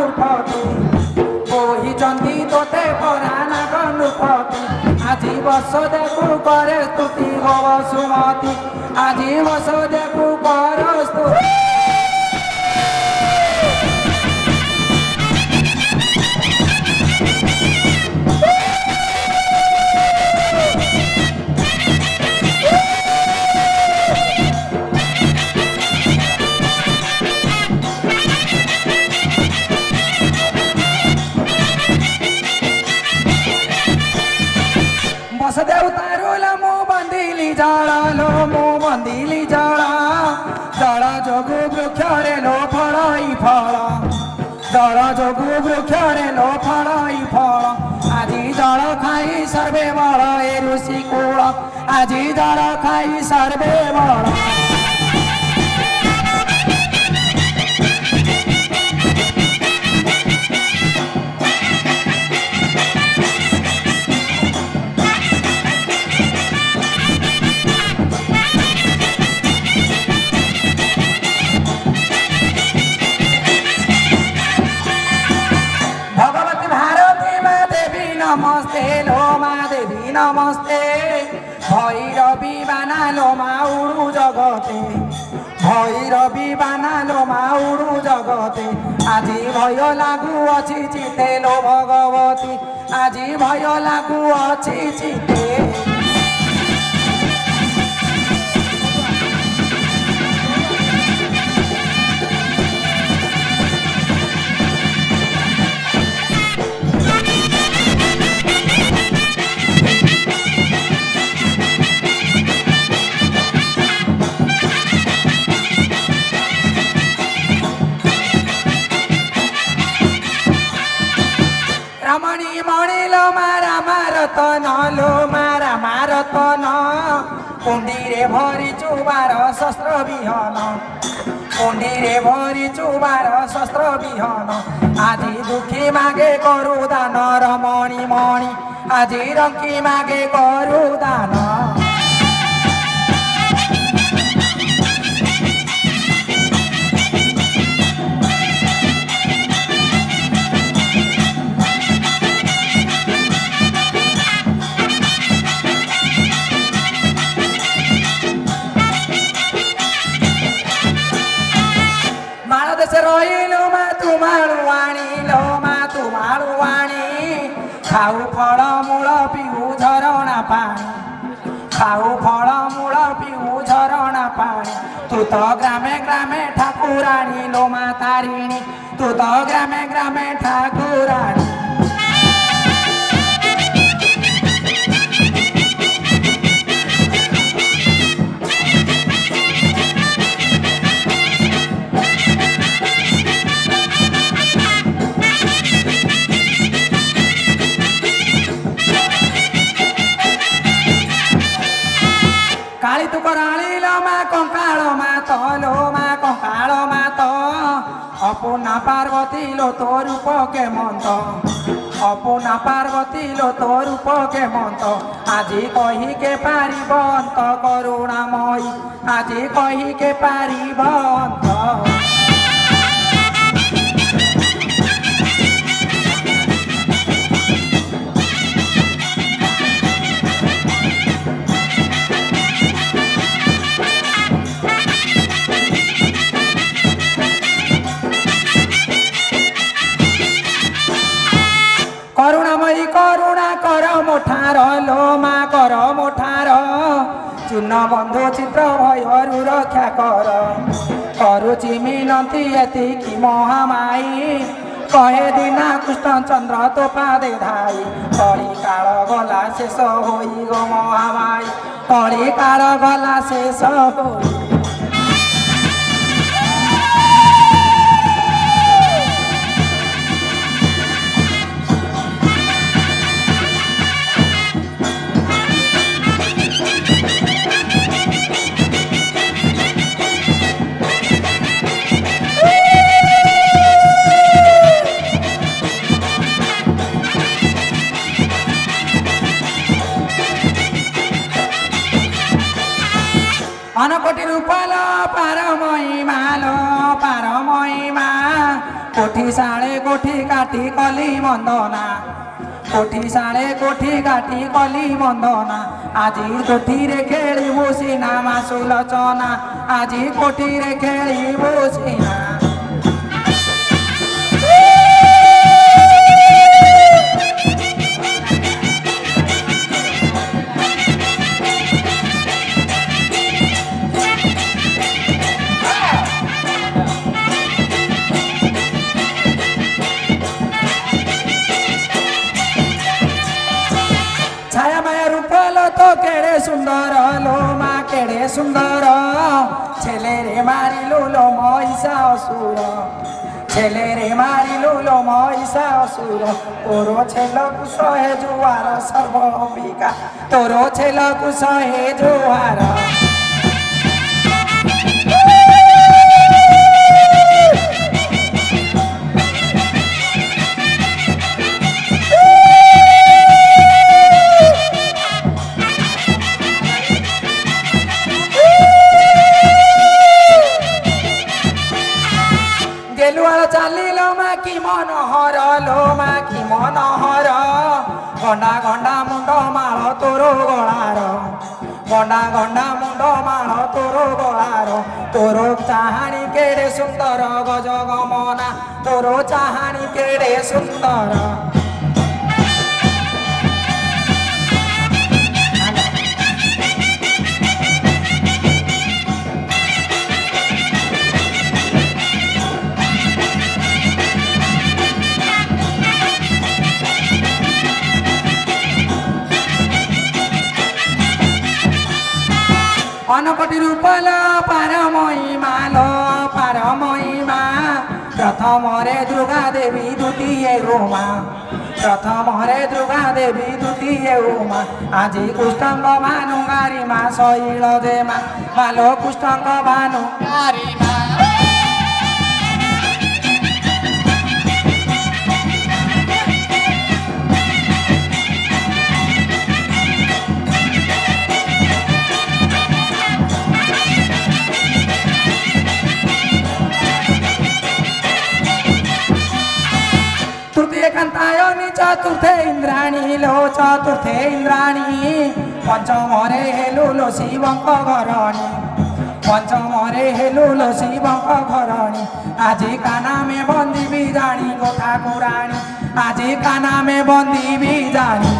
ନୃପତି ବୋହିଛନ୍ତି ତୋତେ ପରା ନାଗ ନୃପତି ଆଜି ବସୁଦେବକୁ କରେ ସ୍ତୁତି ହୋ ବସୁମତୀ ଆଜି ବସୁଦେବକୁ କର ସ୍ତୁତି ବସୁଦେବ ତାରୁଲ ମୁଁ ବନ୍ଦିଲି ଜଳ ଲୋ ମୁଁ ବନ୍ଦିଲି ଜଳ ଜଳ ଯୋଗୁ ବୃକ୍ଷରେ ଲୋ ଫଳଇ ଫଳ ଜଳ ଯୋଗୁ ବୃକ୍ଷରେ ଲୋ ଫଳଇ ଫଳ ଆଜି ଜଳ ଖାଇ ସର୍ବେ ବଳ ଏ ଋଷି କୂଳ ଆଜି ଜଳ ଖାଇ ସର୍ବେ ବଳ नमस्ते लो मा देवी नमस्ते भैरवी बाना लो मा उड़ू जगते भैरवी बाना लो मा उड़ू जगते आजी भय लागू अछि चिते लो भगवती आजी भय लागू अछि चिते रमणी मणि लो मारा मारतन लो मारा मारतन कुंडीरे भरी चुबार शस्त्र विहन कुंडीरे भरी चुबार शस्त्र विहन आजी दुखी मागे करू दान रमणी मणि आजी रंकी मागे करू दान रहिलो मा तुमाळुवाणी लो मा तुमाळुवाणी खाऊ फळ मूळ पिऊ झरणा पाणी खाऊ फळ मूळ पिऊ झरणा पाणी तू तो ग्रामे ग्रामे ठाकुराणी लो मा तारिणी तू तो ग्रामे ग्रामे ठाकुराणी काली तू कराली लो मा कंकाळ मात लो मा कंकाळ मात अपूर्णा पार्वती लो तो रूप के मंत अपूर्णा पार्वती लो तो रूप के मंत आजी कही के पारिबंत करुणामयी आजी कही के पारिबंत करुणामयी करुणा कर मोठार लो मा कर मोठार चूर्ण बंधु चित्र भयरु रक्षा कर करुचि मिनती एतिकी महामाई कहे दीना कृष्ण चंद्र तो पादे धाई कली काल गला शेष होई गो महामाई कली काल गला शेष होई अनकोटी रूप ସାଳେ କୋଠି କାଟି କଲି ବନ୍ଦନା କୋଠି ସାଳେ କୋଠି କାଟି କଲି ବନ୍ଦନା ଆଜି କୋଠିରେ ଖେଳିବୁ ସିନା ମାସୁଲଚନା ଆଜି କୋଠିରେ ଖେଳିବୁ ସିନା ছায়া মায়া রূপলো তো কেড়ে সুন্দর লো মা কেড়ে সুন্দর ছেলে রে মারিলু লো মহিষা অসুর ছেলে রে মারিলু লো মহিষা অসুর তোর ছেলকু সহে জুয়ার সর্ব অম্বিকা তোর ছেলকু সহে জুয়ার গেলুয়ার চালিল মা কি মনোহর লো মা কি মনোহর গন্ডা গন্ডা মুন্ড মাଳ তোর গଳାର গন্ডা গন্ডা মুন্ড মাଳ তোর গଳାର তোর চাহানি কেড়ে সুন্দর গজ গমনা তোর চাহানি কেড়ে সুন্দর অনকটি রূপল পারমহিমা লো পারমহিমা প্রথমরে দুর্গা দেবী দ্বিতীয় উমা প্রথমরে দুর্গা দেবী দ্বিতীয় উমা আজি কুষ্টাঙ্গ ভানু গারিমা শৈল যে মা ভালো কুষ্টাঙ্গ ভানু গারিমা কান্তায়নি চতুর্থে ইন্দ্রাণী লো চতুর্থে ইন্দ্রাণী পঞ্চমরে হেলু লো শিবঙ্ক ঘরণী পঞ্চমরে হেলু লো শিবঙ্ক ঘরণী আজি কানামে বন্দিবি জানি গো ঠাকুরাণী আজি কানামে বন্দিবি জানি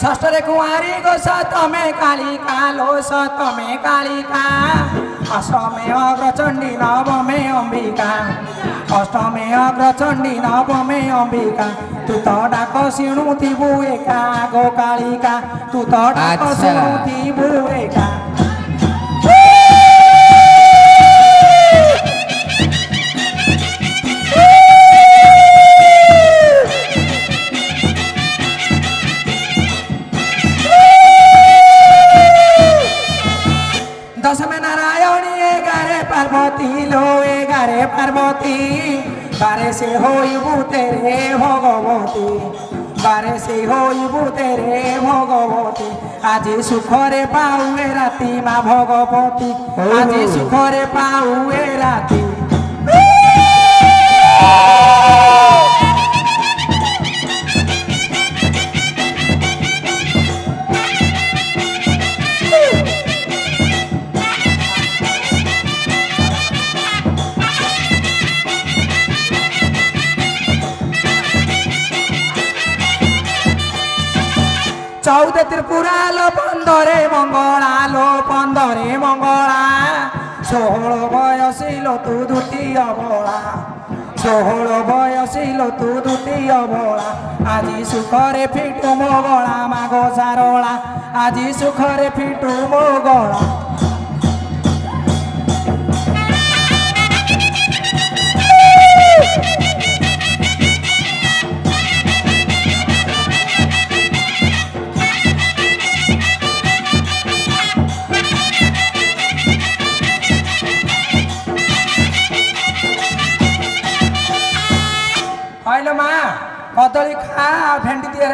ষষ্ঠরে কুয়ারি গো সতমে কালিকা লো সতমে কালিকা অষ্টমে অগ্রচণ্ডী নবমে অম্বিকা অষ্টমে অগ্রচণ্ডী নবমে অম্বিকা তু তো ডাক শুণুথিবু একা গো কালিকা তু তো ডাক শুণুথিবু একা দশমে নারায়ণী এগারে পার্বতী লো এগারে পার্বতী বারে সে হইবু তেরে ভগবতী বারে সে হইবু তেরে ভগবতী আজি সুখরে পাউয়ে রাতি মা ভগবতী আজি সুখরে পাউয়ে রাতি চৌদে ত্রিপুরা লো পন্দরে মঙ্গলা লো পন্দরে মঙ্গলা 16 বয়সিল তু দ্বিতীয় বলা 16 বয়সিল তু দ্বিতীয় বলা আজি সুখরে ফিটু মো গলা মাগ সারলা আজি সুখরে ফিটু মো গলা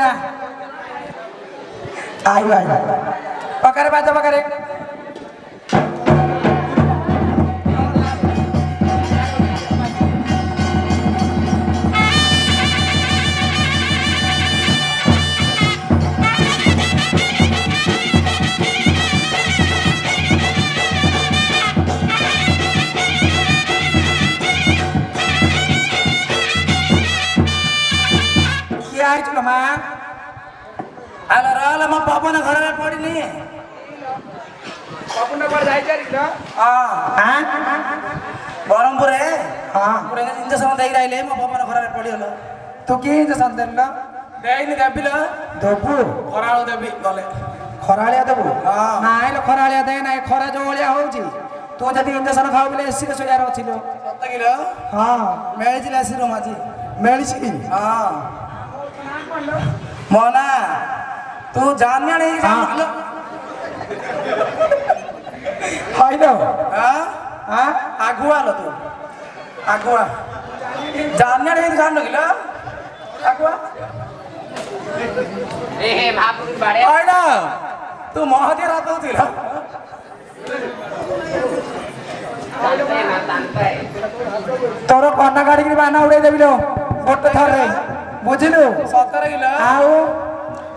ଯା ଆଇ ଭାଇ ପକାରେ ବାଜ ପକାରେ କିଏ ଆଇଥିଲ ମା ଆଲୋ ରହଲୋ ମୋ ପବନ ଘରରେ ପଡ଼ିନି ପପୁନ କୁଆଡ଼େ ଯାଇପାରିଲ ହଁ ବ୍ରହ୍ମପୁରରେ ହଁ ପୁରା ଇଞ୍ଜେକ୍ସନ ଦେଇକି ରହିଲେ ମୋ ପବନ ଘରରେ ପଡ଼ିଗଲ ତୁ କି ଇଞ୍ଜେକ୍ସନ ଦେଲ ଦେଇନି ଦେବିଲ ଦେବୁ ଖରାବେଳୁ ଦେବି ଗଲେ ଖରାଳିଆ ଦେବୁ ହଁ। ନାଇଁ ଲୋ ଖରାଳିଆ ଦେ ନାଇଁ ଖରା ଯୋଉ ଭଳିଆ ହଉଛି ତୁ ଯଦି ଇଞ୍ଜେକ୍ସନ ଖାଉ ବୋଲେ ଏସିରେ ଶୋଇବାର ଅଛି ଲୋ ସତ କିଲୋ ହଁ ମିଳିଥିଲା ଆସିରୁ ମାଝି ମିଳିଛି ହଁ ମୋ ନା ତୁ ଜାଣିଆଣି ହଁ। ହଇଲୋ ହଁ ଆଗୁଆ ଲୋ ତୁ ଆଗୁଆ ଜାଣିଆଣି ହେଇକି ଜାଣିନ କିଲୋ ଆଗୁଆ ହଇଲୋ ତୁ ମହଦିଆ ରାତ ହଉଥିଲ ତୋର କନା କାଢିକିରି ବାନା ଉଡେଇ ଦେବି ଲୋ ଗୋଟେ ଥରରେ ବୁଝିଲୁ ସତରେ କିଲୋ ଆଉ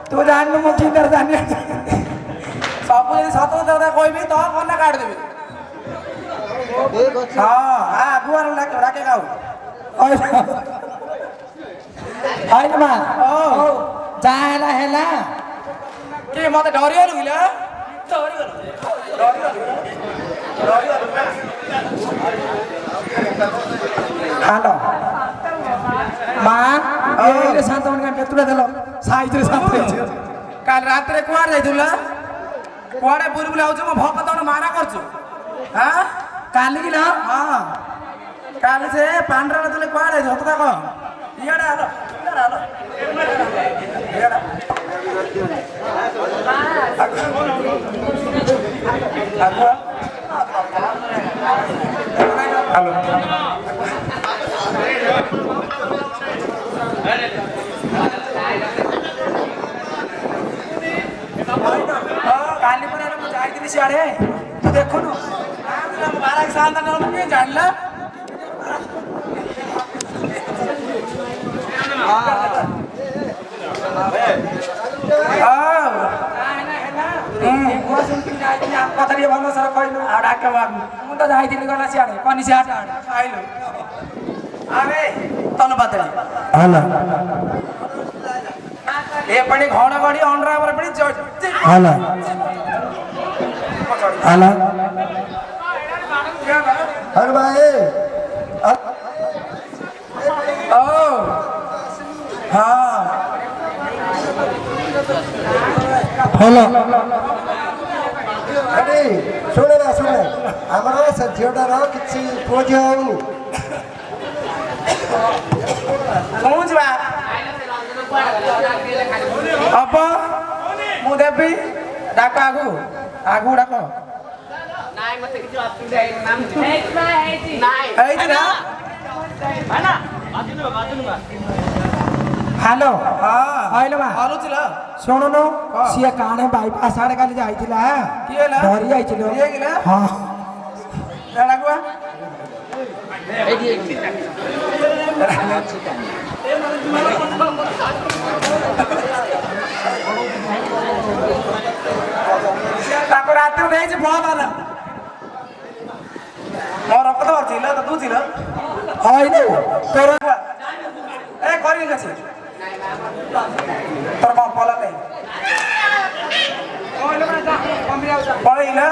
ତୁ ଜାଣିନୁ ମୁଁ କି ତାର ଜାଣି ସବୁ ଯଦି ସତ କଥା କହିବି ତ କନା କାଢିଦେବି ହଁ ଆଗୁଆ ରାକେ ଖାଉ ହଇଲୋ ମା ହଉ ଯାହା ହେଲା ହେଲା କି ମତେ ଡରିଗଲୁ କିଲୋ ଡରିଗଲୁ ହାଲୋ ମା ଏଇରେ ଶାନ୍ତ ମଣିକା କେତୁଟା ଦେଲ ସାଇଜରେ ଶାନ୍ତ ହେଇଛି କାଲି ରାତିରେ କୁଆଡେ ଯାଇଥିଲୁ କୁଆଡେ ବୁଲି ଆଉଛୁ ମୋ ଭକତ ମାରା କରୁଛୁ ହଁ କାଲି କି ନା ହଁ କାଲି ସେ ପାଣ୍ଡରା ଥିଲେ କୁଆଡେ ଯାଇଛୁ ସତ କହ ଇଆଡେ ଆଲୋ ଇଆଡେ କାଲି ପରେ ମୁଁ ଯାଇଥିଲି ସିଆଡେ ତୁ ଦେଖୁନୁ ମାରା ସାନ୍ତା କିଏ ଜାଣିଲା କଥା ଟିକେ ଭଲ ସାର କହିଲୁ ଆଉ ଡାକ ବାବୁ ମୁଁ ତ ଯାଇଥିଲି ଗଲା ସିଆଡେ କନିସି ହାଟ ଆଡେ ଖାଇଲୁ ଆରେ ତନୁ ପାତଳି ହେଲା ଏ ପାଣି ଘଡଘଡି ଅଣ୍ଡରା ପାଣି ହେଲା ହେଲା अरे भाई ଓ ହଁ ହେଲା अरे शुणे ना शुणे आमर से झीटार किसी पुओ झी होनी ଶୁଣୁଛୁ ବା ଅପ ମୁଁ ଦେବି ଡାକ ଆଗୁ ଆଗୁ ଡାକ ହେଇଛି ନା ହ୍ୟାଲୋ ହଁ ହଇଲୋ ମା ହଲୁଥିଲା ଶୁଣୁନୁ ସିଏ କାଣେ ବାଇପାସ୍ ଆଡେ କାଲି ଯାଇଥିଲା କିଏ ହେଲା ଧରି ଯାଇছিল କିଏ କିଲା ହଁ ଡାକୁଆ ତାକୁ ରାତିରେ ନେଇଛି ବନ୍ଦ ହେଲା ମୋ ରକ୍ତ ଥିଲା ତ ତୁ ଥିଲା ହଇଲୋ ତୋର ଏ କରିବି କାছে তোর কম পলা নেই পড়াই না